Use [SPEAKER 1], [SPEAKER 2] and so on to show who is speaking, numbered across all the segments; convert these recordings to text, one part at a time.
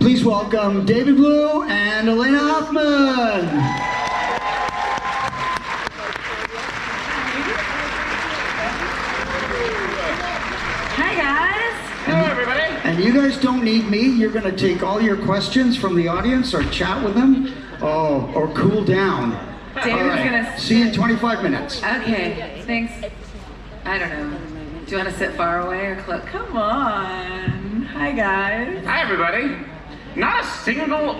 [SPEAKER 1] Please welcome David Blue and Alaina Huffman.
[SPEAKER 2] Hi guys.
[SPEAKER 3] Hello everybody.
[SPEAKER 1] And you guys don't need me. You're going to take all your questions from the audience or chat with them. Oh, or cool down.
[SPEAKER 2] David's gonna
[SPEAKER 1] See you in 25 minutes.
[SPEAKER 2] Okay, thanks. I don't know. Do you want to sit far away or close? Come on. Hi guys.
[SPEAKER 3] Hi everybody. Not a single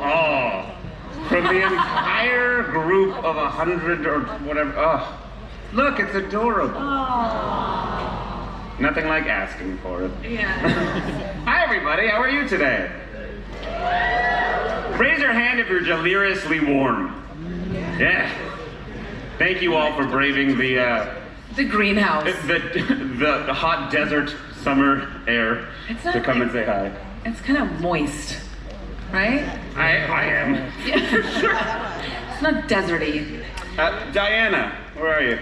[SPEAKER 3] from the entire group of 100 or whatever. Oh, look, it's adorable.
[SPEAKER 2] Aww.
[SPEAKER 3] Nothing like asking for it.
[SPEAKER 2] Yeah.
[SPEAKER 3] Hi everybody, how are you today? Raise your hand if you're deliriously warm. Yeah. Thank you all for braving the
[SPEAKER 2] greenhouse.
[SPEAKER 3] the hot desert summer air to come and say hi.
[SPEAKER 2] It's kind of moist, right?
[SPEAKER 3] I am.
[SPEAKER 2] Yeah, for sure. It's not deserty.
[SPEAKER 3] Diana, where are you?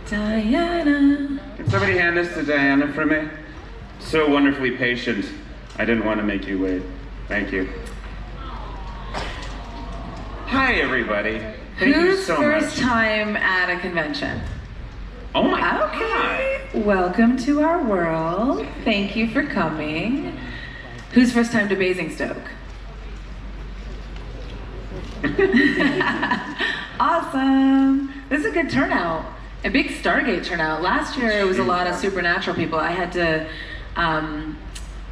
[SPEAKER 2] Diana.
[SPEAKER 3] Can somebody hand this to Diana for me? So wonderfully patient. I didn't want to make you wait. Thank you. Hi everybody. Thank you
[SPEAKER 2] Who's
[SPEAKER 3] so
[SPEAKER 2] first
[SPEAKER 3] much.
[SPEAKER 2] time at a convention?
[SPEAKER 3] Oh my God.
[SPEAKER 2] Okay. Welcome to our world. Thank you for coming. Who's first time to Basingstoke? Awesome. This is a good turnout. A big Stargate turnout. Last year it was a lot of supernatural people. I had to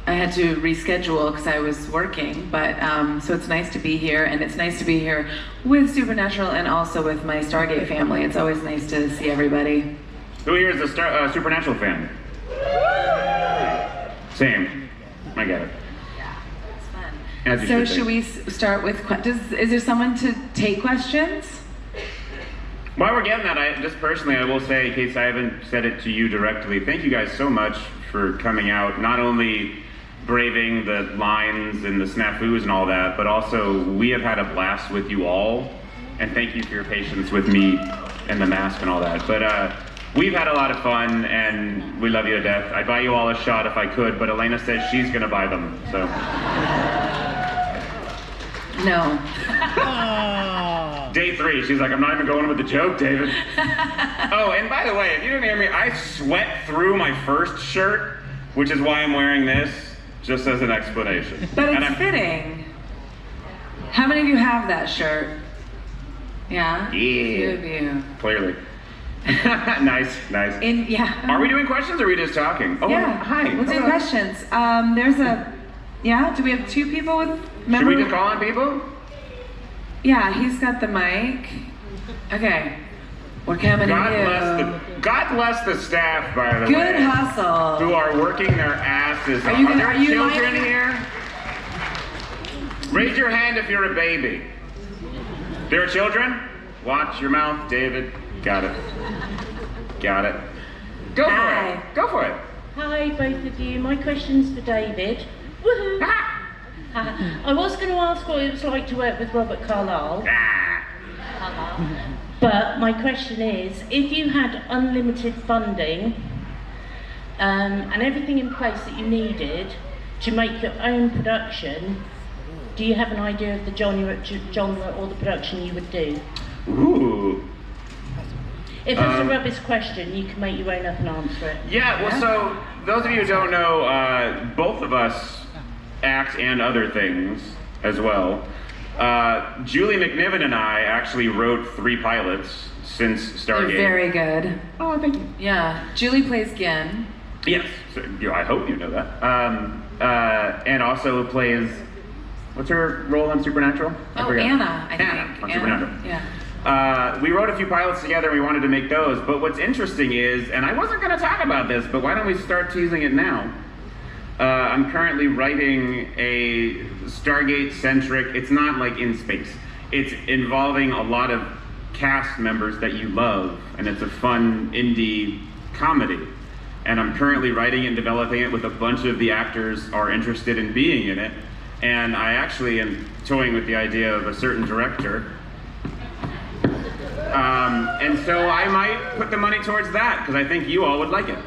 [SPEAKER 2] reschedule because I was working, but so it's nice to be here, and it's nice to be here with Supernatural and also with my Stargate family. It's always nice to see everybody.
[SPEAKER 3] Who here is a Supernatural fan? Same. I get it.
[SPEAKER 2] Yeah, it's fun.
[SPEAKER 3] As you
[SPEAKER 2] So
[SPEAKER 3] should
[SPEAKER 2] should we start with, is there someone to take questions?
[SPEAKER 3] While we're getting that, just personally, I will say, in case I haven't said it to you directly, thank you guys so much for coming out, not only braving the lines and the snafus and all that, but also we have had a blast with you all, and thank you for your patience with me and the mask and all that. But we've had a lot of fun, and we love you to death. I'd buy you all a shot if I could, but Alaina says she's gonna buy them, so.
[SPEAKER 2] No.
[SPEAKER 3] Day 3, she's like, I'm not even going with the joke, David. Oh, and by the way, if you didn't hear me, I sweat through my first shirt, which is why I'm wearing this, just as an explanation.
[SPEAKER 2] But it's fitting. How many of you have that shirt? Yeah?
[SPEAKER 3] Yeah.
[SPEAKER 2] Few of you.
[SPEAKER 3] Clearly. Nice.
[SPEAKER 2] Yeah.
[SPEAKER 3] Are we doing questions or are we just talking? Oh,
[SPEAKER 2] Yeah.
[SPEAKER 3] hi.
[SPEAKER 2] We'll do
[SPEAKER 3] Hello.
[SPEAKER 2] questions. Do we have 2 people with
[SPEAKER 3] Should we just call on people?
[SPEAKER 2] Yeah, he's got the mic. Okay. We're coming to you.
[SPEAKER 3] God bless the staff, by the way.
[SPEAKER 2] Good hustle.
[SPEAKER 3] Who are working their asses off.
[SPEAKER 2] Are
[SPEAKER 3] There
[SPEAKER 2] you
[SPEAKER 3] children
[SPEAKER 2] like-
[SPEAKER 3] here? Raise your hand if you're a baby. There are children? Watch your mouth, David. Got it. Go for
[SPEAKER 2] Hi.
[SPEAKER 3] it. Go for it.
[SPEAKER 4] Hi, both of you. My question's for David. Woohoo!
[SPEAKER 3] Ah!
[SPEAKER 4] I was going to ask what it was like to work with Robert Carlyle,
[SPEAKER 3] Ah!
[SPEAKER 4] but my question is, if you had unlimited funding and everything in place that you needed to make your own production, do you have an idea of the genre or the production you would do?
[SPEAKER 3] Ooh.
[SPEAKER 4] If that's a rubbish question, you can make your own up and answer it.
[SPEAKER 3] Yeah, well, so those of you who don't know, both of us act and other things as well. Julie McNiven and I actually wrote 3 pilots since Stargate.
[SPEAKER 2] You're very good.
[SPEAKER 3] Oh, thank you.
[SPEAKER 2] Yeah. Julie plays Gin.
[SPEAKER 3] Yes, so, I hope you know that. And also plays, what's her role on Supernatural? I forget.
[SPEAKER 2] Anna, I think.
[SPEAKER 3] Anna on Supernatural.
[SPEAKER 2] Yeah.
[SPEAKER 3] We wrote a few pilots together and we wanted to make those, but what's interesting is, and I wasn't going to talk about this, but why don't we start teasing it now? I'm currently writing a Stargate-centric, it's not like in space, it's involving a lot of cast members that you love, and it's a fun indie comedy. And I'm currently writing and developing it with a bunch of the actors are interested in being in it, and I actually am toying with the idea of a certain director. And so I might put the money towards that, because I think you all would like it.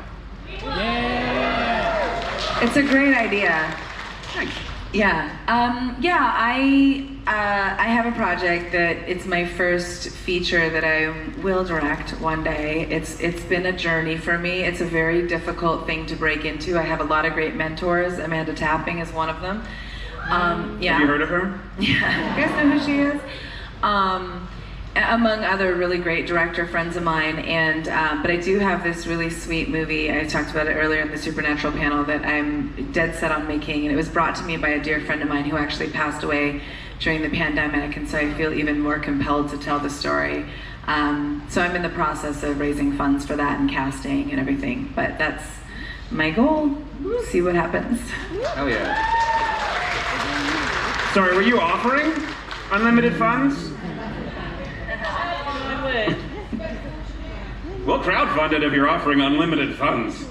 [SPEAKER 2] It's a great idea.
[SPEAKER 3] Thanks.
[SPEAKER 2] I have a project that it's my first feature that I will direct one day. It's been a journey for me. It's a very difficult thing to break into. I have a lot of great mentors. Amanda Tapping is one of them.
[SPEAKER 3] Have you heard of her?
[SPEAKER 2] Yeah, you guys know who she is? Among other really great director friends of mine, and but I do have this really sweet movie. I talked about it earlier in the Supernatural panel that I'm dead set on making, and it was brought to me by a dear friend of mine who actually passed away during the pandemic, and so I feel even more compelled to tell the story. So I'm in the process of raising funds for that and casting and everything, but that's my goal. See what happens.
[SPEAKER 3] Hell yeah. Sorry, were you offering unlimited funds? We'll crowdfund it if you're offering unlimited funds.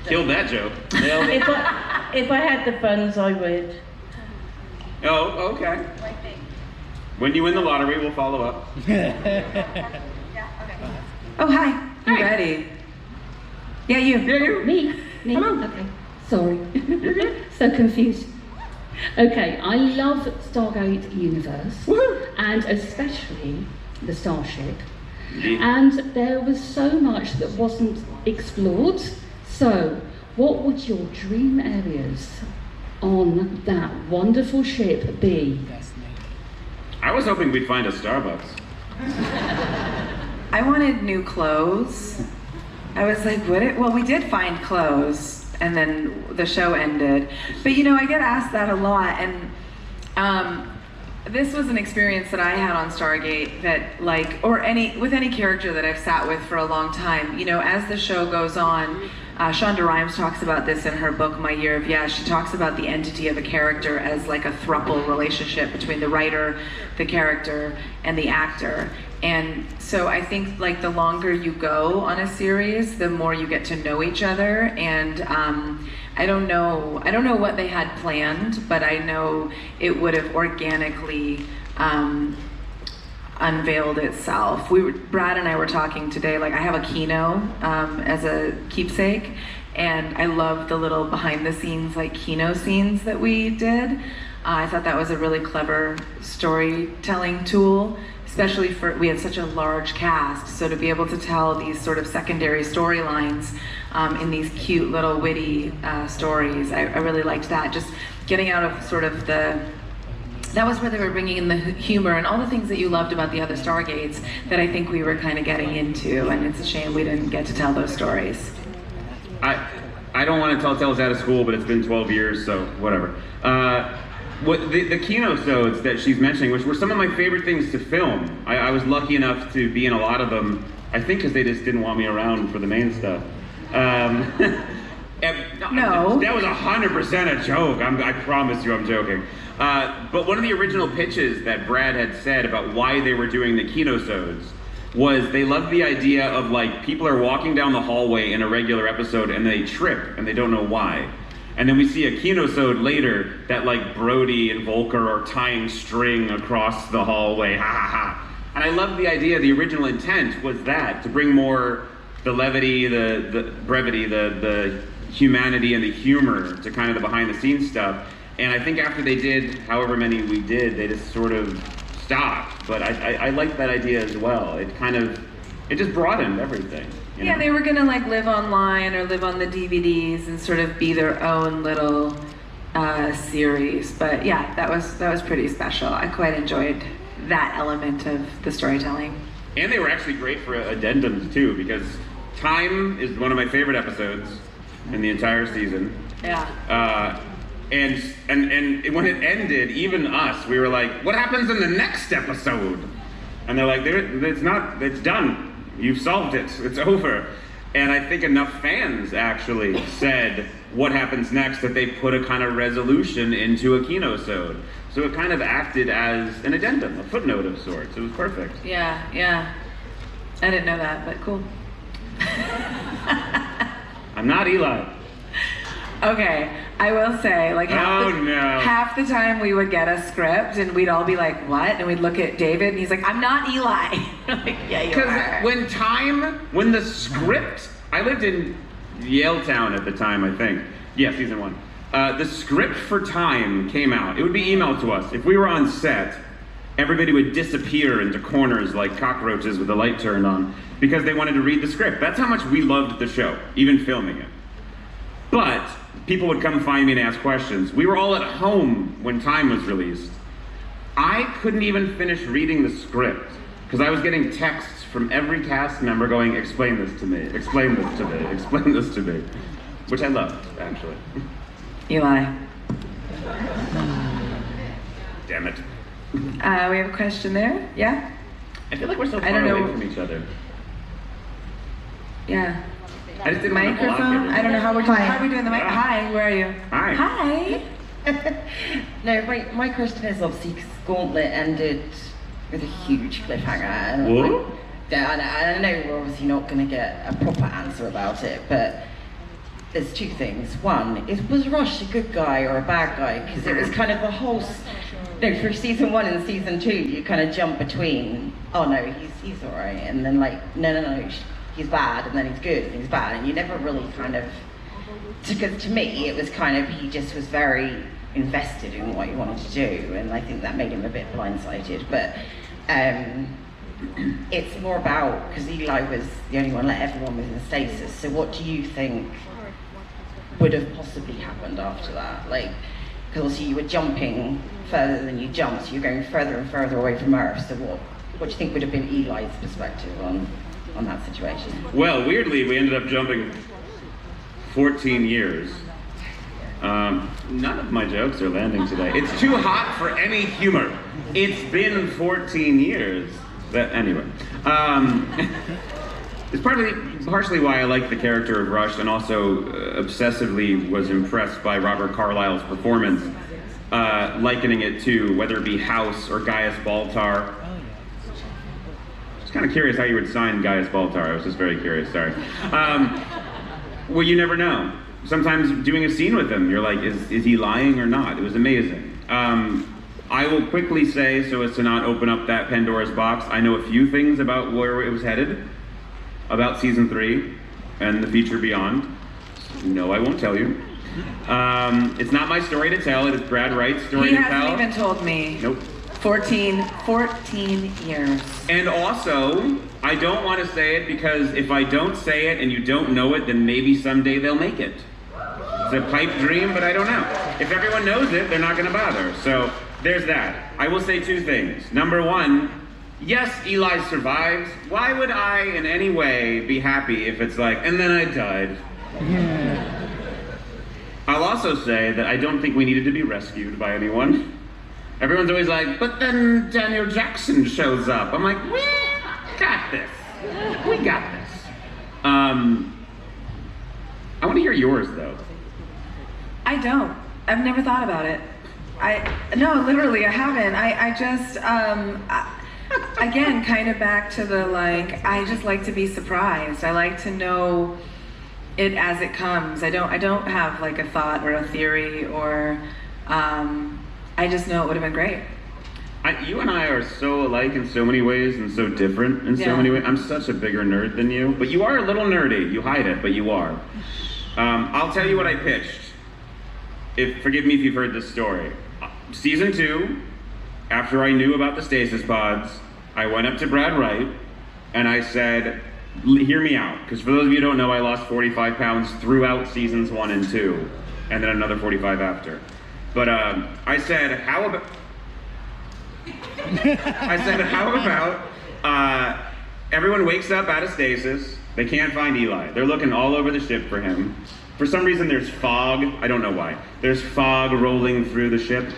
[SPEAKER 3] Killed that joke.
[SPEAKER 4] If I had the funds, I would.
[SPEAKER 3] Oh, okay. When you win the lottery, we'll follow up.
[SPEAKER 2] Oh, hi. You ready? Yeah, you.
[SPEAKER 3] Yeah, you.
[SPEAKER 5] Me?
[SPEAKER 3] Hello.
[SPEAKER 5] Okay. Sorry. So confused. Okay, I love Stargate Universe.
[SPEAKER 3] Woohoo.
[SPEAKER 5] And especially the Starship.
[SPEAKER 3] Yeah.
[SPEAKER 5] And there was so much that wasn't explored. So, what would your dream areas on that wonderful ship be?
[SPEAKER 3] I was hoping we'd find a Starbucks.
[SPEAKER 2] I wanted new clothes. I was like, well, we did find clothes, and then the show ended. But you know, I get asked that a lot, and this was an experience that I had on Stargate that, like, with any character that I've sat with for a long time, you know, as the show goes on, Shonda Rhimes talks about this in her book, My Year of Yes. She talks about the entity of a character as like a throuple relationship between the writer, the character, and the actor. And so I think like the longer you go on a series, the more you get to know each other. And I don't know what they had planned, but I know it would have organically unveiled itself. Brad and I were talking today, like I have a Kino as a keepsake, and I love the little behind the scenes like Kino scenes that we did. I thought that was a really clever storytelling tool, especially we had such a large cast, so to be able to tell these sort of secondary storylines in these cute little witty stories, I really liked that. Just getting out of sort of that was where they were bringing in the humor and all the things that you loved about the other Stargates that I think we were kind of getting into, and it's a shame we didn't get to tell those stories.
[SPEAKER 3] I don't want to tell tales out of school, but it's been 12 years, so whatever. What the keynotes that she's mentioning, which were some of my favorite things to film. I was lucky enough to be in a lot of them, I think because they just didn't want me around for the main stuff.
[SPEAKER 2] No.
[SPEAKER 3] That was 100% a joke. I promise you I'm joking. But one of the original pitches that Brad had said about why they were doing the keynotes was they loved the idea of like people are walking down the hallway in a regular episode and they trip and they don't know why. And then we see a keynote later that like Brody and Volker are tying string across the hallway, ha ha ha. And I love the idea, the original intent was that, to bring more the levity, the brevity, the humanity and the humor to kind of the behind the scenes stuff. And I think after they did however many we did, they just sort of stopped. But I like that idea as well. It just broadened everything. You know?
[SPEAKER 2] They were gonna like live online or live on the DVDs and sort of be their own little series. But yeah, that was pretty special. I quite enjoyed that element of the storytelling.
[SPEAKER 3] And they were actually great for addendums too, because Time is one of my favorite episodes in the entire season.
[SPEAKER 2] Yeah.
[SPEAKER 3] And when it ended, even us, we were like, what happens in the next episode? And they're like, it's done. You've solved it. It's over. And I think enough fans actually said what happens next that they put a kind of resolution into a keynosode. So it kind of acted as an addendum, a footnote of sorts. It was perfect.
[SPEAKER 2] Yeah. I didn't know that, but cool.
[SPEAKER 3] I'm not Eli.
[SPEAKER 2] Okay, I will say, like
[SPEAKER 3] no.
[SPEAKER 2] half the time we would get a script and we'd all be like, what? And we'd look at David and he's like, I'm not Eli. Like, yeah, you are.
[SPEAKER 3] Because when the script, I lived in Yaletown at the time, I think. Yeah, season 1. The script for Time came out. It would be emailed to us. If we were on set, everybody would disappear into corners like cockroaches with the light turned on because they wanted to read the script. That's how much we loved the show, even filming it. But people would come find me and ask questions. We were all at home when Time was released. I couldn't even finish reading the script because I was getting texts from every cast member going, explain this to me, explain this to me, explain this to me, which I loved, actually.
[SPEAKER 2] Eli.
[SPEAKER 3] Damn it.
[SPEAKER 2] We have a question there. Yeah?
[SPEAKER 3] I feel like we're so
[SPEAKER 2] I
[SPEAKER 3] far
[SPEAKER 2] don't know.
[SPEAKER 3] away from each other.
[SPEAKER 2] Yeah.
[SPEAKER 3] I just didn't want to block
[SPEAKER 2] Microphone?
[SPEAKER 3] everybody.
[SPEAKER 2] I don't know how we're doing. How are we doing the mic?
[SPEAKER 3] Yeah.
[SPEAKER 2] Hi, where are you?
[SPEAKER 3] Hi.
[SPEAKER 2] Hi.
[SPEAKER 6] No, my question is obviously because Gauntlet ended with a huge cliffhanger. And
[SPEAKER 3] What?
[SPEAKER 6] I know we're obviously not going to get a proper answer about it, but there's two things. One, was Rush a good guy or a bad guy? Because it was kind of a whole, for season 1 and season 2, you kind of jump between, oh no, he's all right, and then like, no, he's bad, and then he's good, and he's bad, and you never really kind of, because to me, it was kind of, he just was very invested in what he wanted to do, and I think that made him a bit blindsided, but it's more about, because Eli was the only one, like everyone was in stasis, so what do you think would have possibly happened after that? Like, because obviously you were jumping further than you jumped, so you're going further and further away from Earth, so what do you think would have been Eli's perspective on that situation?
[SPEAKER 3] Well, weirdly, we ended up jumping 14 years. None of my jokes are landing today. It's too hot for any humor. It's been 14 years. Anyway. It's partially why I like the character of Rush, and also obsessively was impressed by Robert Carlyle's performance, likening it to whether it be House or Gaius Baltar. I was kind of curious how you would sign Gaius Baltar. I was just very curious, sorry. Well, you never know. Sometimes doing a scene with him, you're like, is he lying or not? It was amazing. I will quickly say, so as to not open up that Pandora's box, I know a few things about where it was headed, about season 3 and the future beyond. No, I won't tell you. It's not my story to tell, it is Brad Wright's story
[SPEAKER 2] He
[SPEAKER 3] to tell.
[SPEAKER 2] hasn't even told me.
[SPEAKER 3] Nope.
[SPEAKER 2] 14 years.
[SPEAKER 3] And also, I don't want to say it because if I don't say it and you don't know it, then maybe someday they'll make it. It's a pipe dream, but I don't know. If everyone knows it, they're not going to bother. So there's that. I will say 2 things. Number 1, yes, Eli survived. Why would I in any way be happy if it's like, and then I died? Yeah. I'll also say that I don't think we needed to be rescued by anyone. Everyone's always like, but then Daniel Jackson shows up. I'm like, we got this. We got this. I want to hear yours, though.
[SPEAKER 2] I don't. I've never thought about it. No, literally, I haven't. I just, again, kind of back to the, like, I just like to be surprised. I like to know it as it comes. I don't have, like, a thought or a theory or, I just know it would have been great.
[SPEAKER 3] You and I are so alike in so many ways and so different in so many ways. I'm such a bigger nerd than you, but you are a little nerdy. You hide it, but you are. I'll tell you what I pitched. Forgive me if you've heard this story. Season 2, after I knew about the stasis pods, I went up to Brad Wright and I said, hear me out, because for those of you who don't know, I lost 45 pounds throughout seasons 1 and 2, and then another 45 after. But I said, how about everyone wakes up out of stasis, they can't find Eli. They're looking all over the ship for him. For some reason there's fog, I don't know why. There's fog rolling through the ship,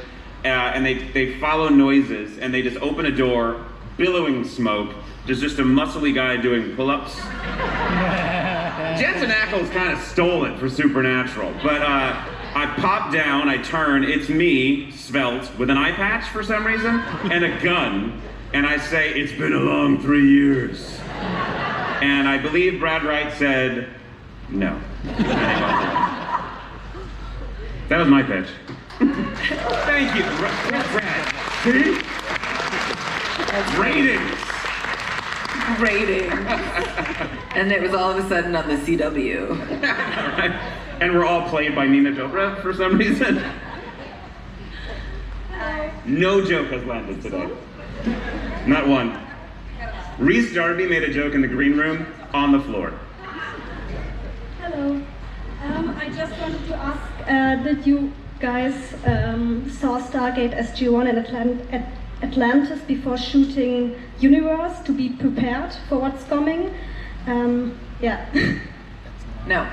[SPEAKER 3] and they follow noises, and they just open a door, billowing smoke. There's just a muscly guy doing pull-ups. Jensen Ackles kind of stole it for Supernatural, but I pop down, I turn, it's me, svelte, with an eye patch for some reason, and a gun, and I say, it's been a long 3 years. And I believe Brad Wright said, no. That was my pitch. Thank you, Brad. See? Ratings.
[SPEAKER 2] Ratings. And it was all of a sudden on the CW.
[SPEAKER 3] And we're all played by Nina Dobrev for some reason. No joke has landed today. Not one. Reese Darby made a joke in the green room on the floor.
[SPEAKER 7] Hello. I just wanted to ask, did you guys saw Stargate SG-1 in Atlantis before shooting Universe to be prepared for what's coming? Yeah.
[SPEAKER 2] No.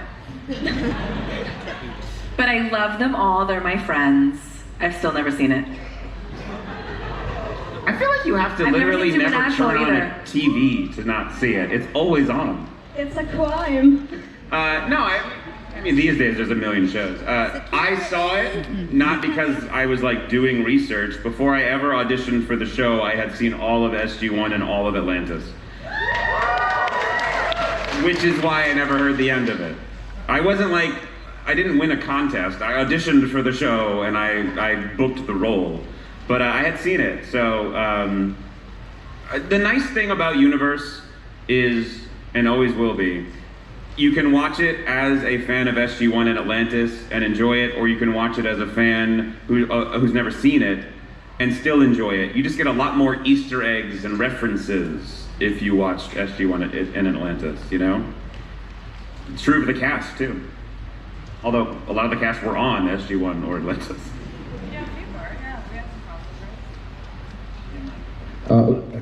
[SPEAKER 2] But I love them all. They're my friends. I've still never seen it.
[SPEAKER 3] I feel like you have to
[SPEAKER 2] I've never
[SPEAKER 3] literally
[SPEAKER 2] seen
[SPEAKER 3] never
[SPEAKER 2] Supernatural
[SPEAKER 3] turn on
[SPEAKER 2] either.
[SPEAKER 3] a TV to not see it. It's always on.
[SPEAKER 7] It's a crime.
[SPEAKER 3] No, I mean, these days there's a million shows. I saw it not because I was like doing research. Before I ever auditioned for the show, I had seen all of SG-1 and all of Atlantis. Which is why I never heard the end of it. I didn't win a contest. I auditioned for the show and I booked the role. But I had seen it, so the nice thing about Universe is, and always will be, you can watch it as a fan of SG-1 and Atlantis and enjoy it, or you can watch it as a fan who's never seen it and still enjoy it. You just get a lot more Easter eggs and references if you watched SG-1 and Atlantis, you know? It's true of the cast, too. Although a lot of the cast were on SG-1 or Atlantis.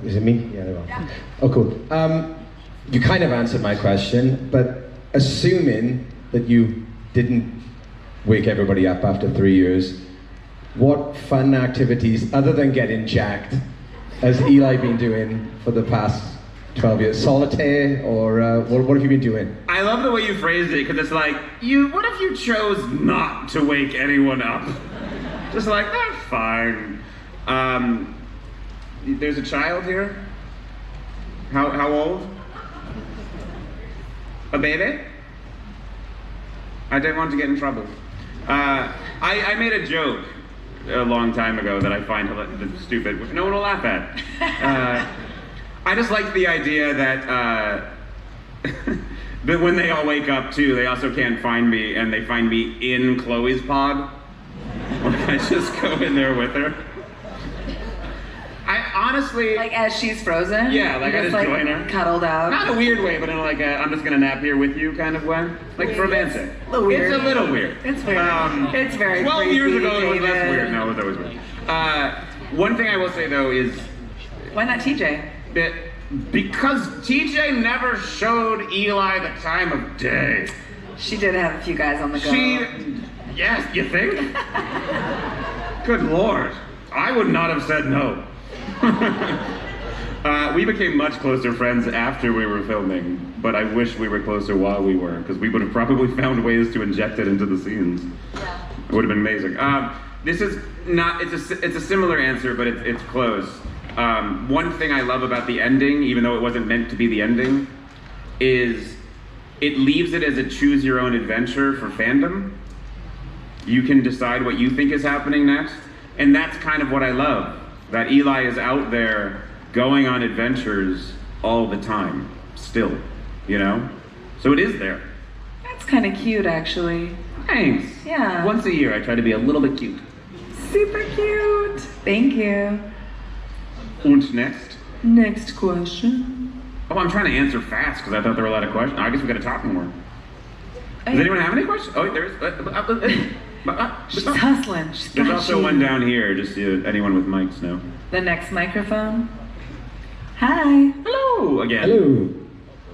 [SPEAKER 8] Is it me? Yeah, there we are. Oh, cool. You kind of answered my question, but assuming that you didn't wake everybody up after 3 years, what fun activities, other than getting jacked, has Eli been doing for the past 12 years? Solitaire, or what have you been doing?
[SPEAKER 3] I love the way you phrased it, because it's like, what if you chose not to wake anyone up? Just like, that's fine. There's a child here? How old? A baby? I didn't want to get in trouble. I made a joke a long time ago that I find stupid, which no one will laugh at. I just like the idea that that when they all wake up too, they also can't find me, and they find me in Chloe's pod. Like I just go in there with her. I honestly...
[SPEAKER 2] Like as she's frozen?
[SPEAKER 3] Yeah, like I just join her.
[SPEAKER 2] Cuddled up.
[SPEAKER 3] Not a weird way, but in like a, I'm just gonna nap here with you kind of way. Like romantic.
[SPEAKER 2] A little weird.
[SPEAKER 3] It's a little weird.
[SPEAKER 2] It's weird. It's very
[SPEAKER 3] 12
[SPEAKER 2] creepy,
[SPEAKER 3] years ago it was less
[SPEAKER 2] David.
[SPEAKER 3] weird. No, it was always weird. One thing I will say though is...
[SPEAKER 2] Why not TJ?
[SPEAKER 3] that because TJ never showed Eli the time of day.
[SPEAKER 2] She did have a few guys on the go.
[SPEAKER 3] Yes, you think? Good Lord. I would not have said no. We became much closer friends after we were filming, but I wish we were closer while we were, because we would have probably found ways to inject it into the scenes. Yeah. It would have been amazing. This is not, it's a similar answer, but it's close. One thing I love about the ending, even though it wasn't meant to be the ending, is it leaves it as a choose your own adventure for fandom. You can decide what you think is happening next, and that's kind of what I love. That Eli is out there going on adventures all the time, still, you know? So it is there.
[SPEAKER 2] That's kind of cute, actually.
[SPEAKER 3] Thanks.
[SPEAKER 2] Yeah.
[SPEAKER 3] Once a year, I try to be a little bit cute.
[SPEAKER 2] Super cute. Thank you.
[SPEAKER 3] Und next?
[SPEAKER 2] Next question.
[SPEAKER 3] Oh, I'm trying to answer fast because I thought there were a lot of questions. I guess we got to talk more. Does anyone have any questions? Oh, there's.
[SPEAKER 2] She's hustling. She's
[SPEAKER 3] There's
[SPEAKER 2] got
[SPEAKER 3] also
[SPEAKER 2] you.
[SPEAKER 3] one down here, just so anyone with mics know.
[SPEAKER 2] The next microphone. Hi.
[SPEAKER 3] Hello again.
[SPEAKER 8] Hello.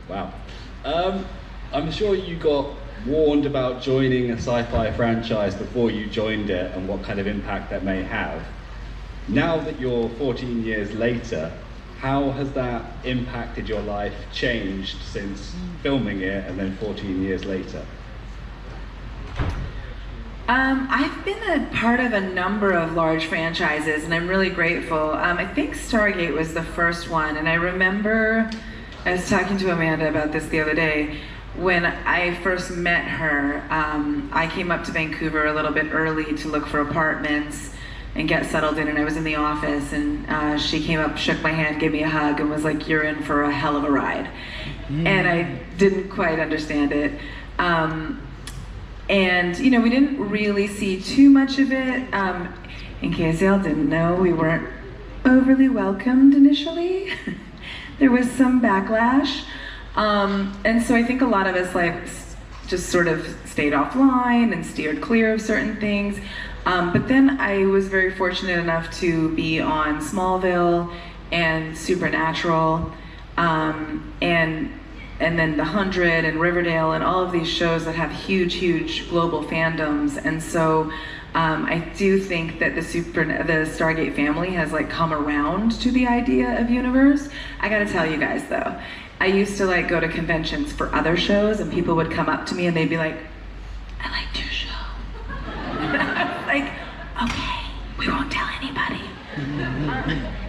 [SPEAKER 9] Wow. I'm sure you got warned about joining a sci-fi franchise before you joined it and what kind of impact that may have. Now that you're 14 years later, how has that impacted your life, changed since filming it and then 14 years later?
[SPEAKER 2] I've been a part of a number of large franchises, and I'm really grateful. I think Stargate was the first one, and I remember, I was talking to Amanda about this the other day, when I first met her, I came up to Vancouver a little bit early to look for apartments and get settled in, and I was in the office, and she came up, shook my hand, gave me a hug, and was like, "You're in for a hell of a ride." and I didn't quite understand it. And you know, we didn't really see too much of it. In case y'all didn't know, we weren't overly welcomed initially. There was some backlash. And so I think a lot of us just sort of stayed offline and steered clear of certain things. But then I was very fortunate enough to be on Smallville and Supernatural, and then The 100 and Riverdale and all of these shows that have huge global fandoms. And so I do think that the Stargate family has come around to the idea of universe. I gotta tell you guys though, I used to go to conventions for other shows, and people would come up to me and they'd be like, "I liked your show." Okay, we won't tell anybody.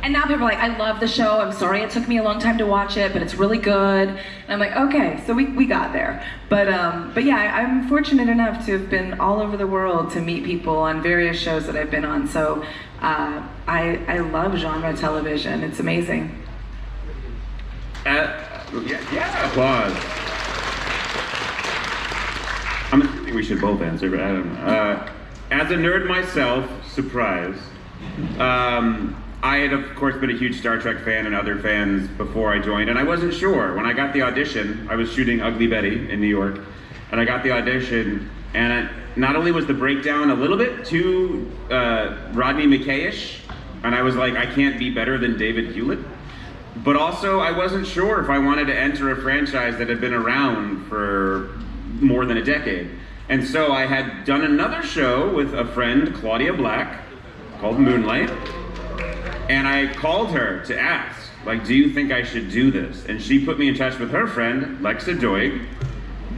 [SPEAKER 2] And now people are like, "I love the show. I'm sorry it took me a long time to watch it, but it's really good." And I'm like, okay, so we got there. But yeah, I'm fortunate enough to have been all over the world to meet people on various shows that I've been on. So I love genre television. It's amazing.
[SPEAKER 3] Yeah, applause. I'm assuming we should both answer, but I don't know. As a nerd myself, surprise, I had of course been a huge Star Trek fan and other fans before I joined, and I wasn't sure. When I got the audition, I was shooting Ugly Betty in New York, and I got the audition, and not only was the breakdown a little bit too Rodney McKay-ish, and I was like, I can't be better than David Hewlett, but also I wasn't sure if I wanted to enter a franchise that had been around for more than a decade. And so I had done another show with a friend, Claudia Black, called Moonlight, and I called her to ask, do you think I should do this? And she put me in touch with her friend, Lexa Doig,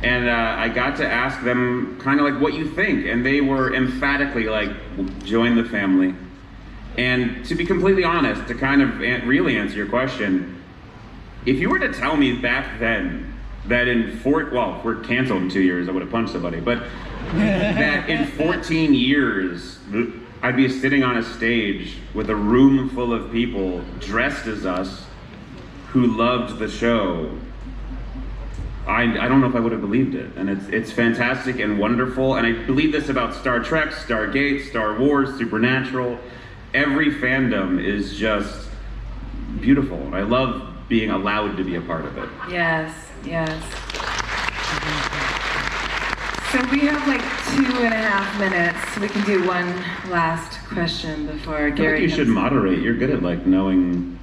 [SPEAKER 3] and I got to ask them kind of what you think, and they were emphatically join the family. And to be completely honest, to kind of really answer your question, if you were to tell me back then that if we're canceled in 2 years, I would have punched somebody, but that in 14 years, I'd be sitting on a stage with a room full of people dressed as us who loved the show, I don't know if I would have believed it. And it's fantastic and wonderful, and I believe this about Star Trek, Stargate, Star Wars, Supernatural. Every fandom is just beautiful. I love being allowed to be a part of it.
[SPEAKER 2] Yes. So we have 2.5 minutes. We can do one last question before Gary.
[SPEAKER 3] You should moderate. You're good at knowing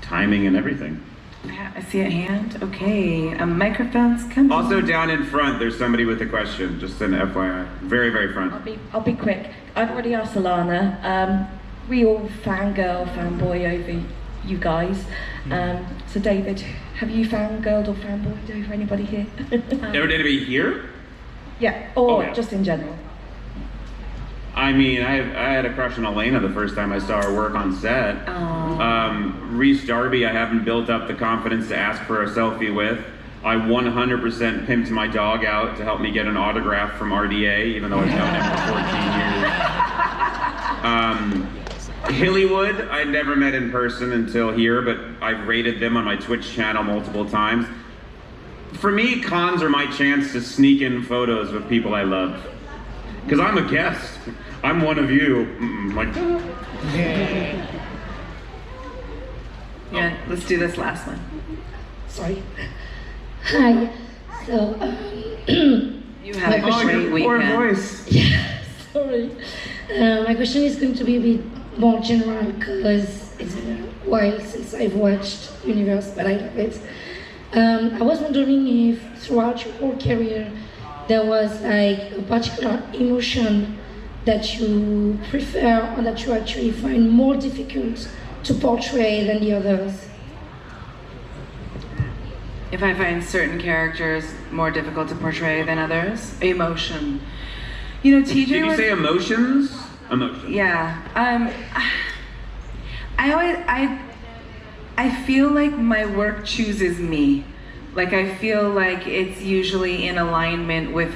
[SPEAKER 3] timing and everything.
[SPEAKER 2] I see a hand. Okay, microphone's coming.
[SPEAKER 3] Also down in front, there's somebody with a question. Just an FYI, very, very front.
[SPEAKER 10] I'll be quick. I've already asked Alana. We all fanboy over you guys. So David, have you fangirled or fanboyed over anybody here?
[SPEAKER 3] Anybody here?
[SPEAKER 10] Yeah, or just in general.
[SPEAKER 3] I mean, I had a crush on Alaina the first time I saw her work on set. Rhys Darby, I haven't built up the confidence to ask for a selfie with. I 100% pimped my dog out to help me get an autograph from RDA, even though I've known him for 14 years. Hillywood, I'd never met in person until here, but I've rated them on my Twitch channel multiple times. For me, cons are my chance to sneak in photos with people I love. Because I'm a guest. I'm one of you.
[SPEAKER 2] Yeah, let's do this last one.
[SPEAKER 5] Sorry. Hi. So,
[SPEAKER 2] you had a great weekend.
[SPEAKER 1] Voice.
[SPEAKER 5] Yeah, sorry. My question is going to be a bit more general because it's been a while since I've watched Universe, but I love it. I was wondering if throughout your whole career there was a particular emotion that you prefer or that you actually find more difficult to portray than the others.
[SPEAKER 2] If I find certain characters more difficult to portray than others, emotion. TJ
[SPEAKER 3] Did you say emotions? Emotions.
[SPEAKER 2] Yeah. I feel like my work chooses me. I feel like it's usually in alignment with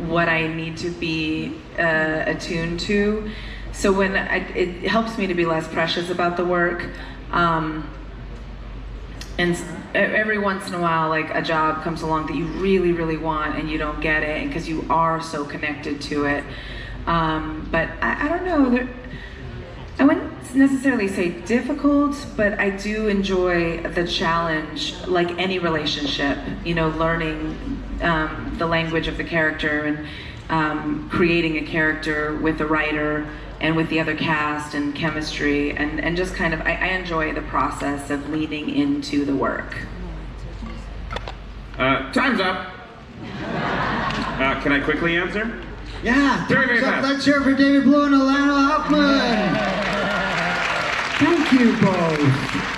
[SPEAKER 2] what I need to be attuned to. So when it helps me to be less precious about the work. and every once in a while, like a job comes along that you really, really want and you don't get it, and because you are so connected to it. But I don't know. I wouldn't necessarily say difficult, but I do enjoy the challenge, like any relationship. You know, learning the language of the character and creating a character with the writer and with the other cast and chemistry, and just kind of, I enjoy the process of leaning into the work.
[SPEAKER 3] Time's up. Can I quickly answer?
[SPEAKER 1] Yeah,
[SPEAKER 3] Very, very
[SPEAKER 1] thumbs up.
[SPEAKER 3] fast.
[SPEAKER 1] Let's hear it for David Blue and Alaina Huffman. Thank you both.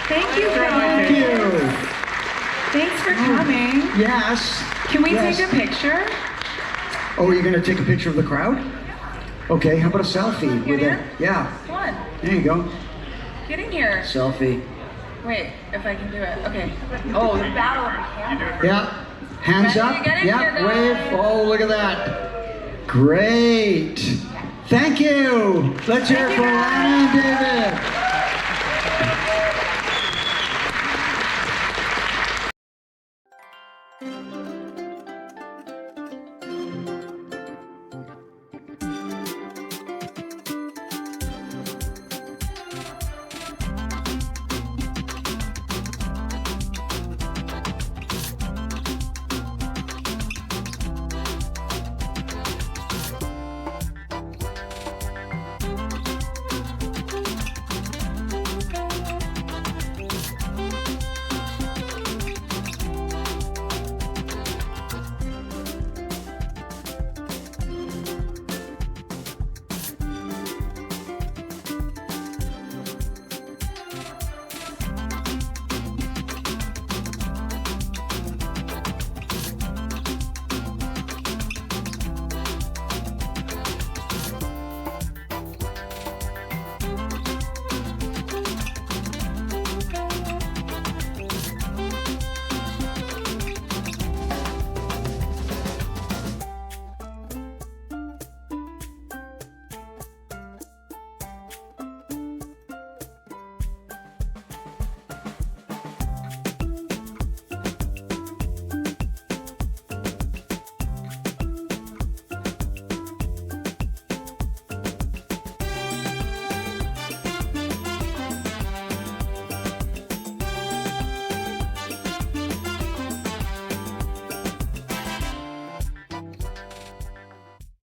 [SPEAKER 2] Thank you,
[SPEAKER 1] Thank
[SPEAKER 2] guys.
[SPEAKER 1] you.
[SPEAKER 2] Thanks for coming.
[SPEAKER 1] Yes.
[SPEAKER 2] Can we
[SPEAKER 1] Yes.
[SPEAKER 2] take a picture?
[SPEAKER 1] Oh, you're gonna take a picture of the crowd? Okay, how about a selfie with it? Yeah,
[SPEAKER 2] Come on,
[SPEAKER 1] there you go.
[SPEAKER 2] get in here.
[SPEAKER 1] Selfie.
[SPEAKER 2] Wait, if I can do it. Okay. Oh, the battle of the camera.
[SPEAKER 1] Yeah, hands
[SPEAKER 2] Ready?
[SPEAKER 1] up.
[SPEAKER 2] Get in
[SPEAKER 1] Yeah,
[SPEAKER 2] here, guys.
[SPEAKER 1] wave. Oh, look at that. Great. Thank you. Let's hear it for Alaina and David.